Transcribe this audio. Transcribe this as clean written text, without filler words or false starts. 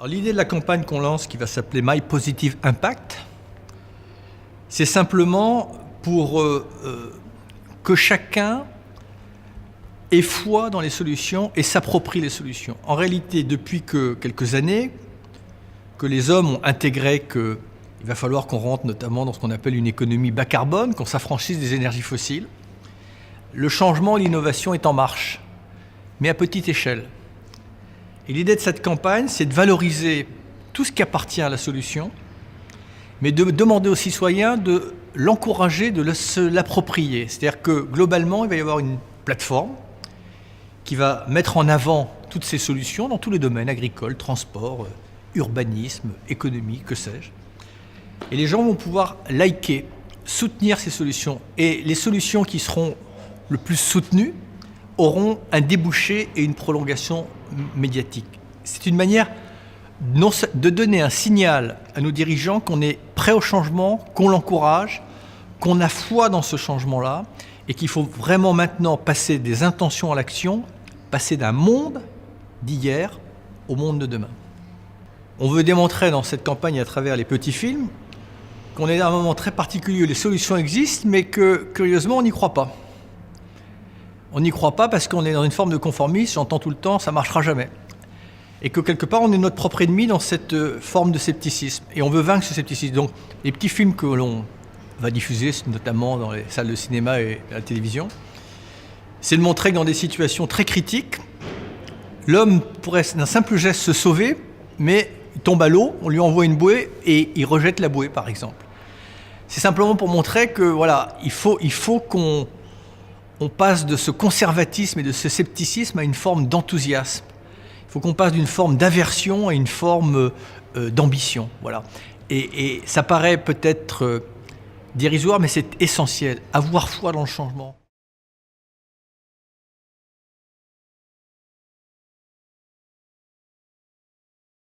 L'idée de la campagne qu'on lance, qui va s'appeler My Positive Impact, c'est simplement pour que chacun ait foi dans les solutions et s'approprie les solutions. En réalité, depuis quelques années, que les hommes ont intégré qu'il va falloir qu'on rentre notamment dans ce qu'on appelle une économie bas carbone, qu'on s'affranchisse des énergies fossiles, le changement et l'innovation est en marche, mais à petite échelle. Et l'idée de cette campagne, c'est de valoriser tout ce qui appartient à la solution, mais de demander aux citoyens de l'encourager, de se l'approprier. C'est-à-dire que globalement, il va y avoir une plateforme qui va mettre en avant toutes ces solutions dans tous les domaines, agricoles, transport, urbanisme, économie, que sais-je. Et les gens vont pouvoir liker, soutenir ces solutions. Et les solutions qui seront le plus soutenues auront un débouché et une prolongation médiatique. C'est une manière de donner un signal à nos dirigeants qu'on est prêt au changement, qu'on l'encourage, qu'on a foi dans ce changement-là et qu'il faut vraiment maintenant passer des intentions à l'action, passer d'un monde d'hier au monde de demain. On veut démontrer dans cette campagne à travers les petits films qu'on est à un moment très particulier où les solutions existent mais que, curieusement, on n'y croit pas. On n'y croit pas parce qu'on est dans une forme de conformisme, j'entends tout le temps, ça ne marchera jamais. Et que quelque part, on est notre propre ennemi dans cette forme de scepticisme. Et on veut vaincre ce scepticisme. Donc, les petits films que l'on va diffuser, notamment dans les salles de cinéma et à la télévision, c'est de montrer que dans des situations très critiques, l'homme pourrait d'un simple geste se sauver, mais il tombe à l'eau, on lui envoie une bouée et il rejette la bouée, par exemple. C'est simplement pour montrer que, voilà, il faut qu'on passe de ce conservatisme et de ce scepticisme à une forme d'enthousiasme. Il faut qu'on passe d'une forme d'aversion à une forme d'ambition. Voilà. Et ça paraît peut-être dérisoire, mais c'est essentiel. Avoir foi dans le changement.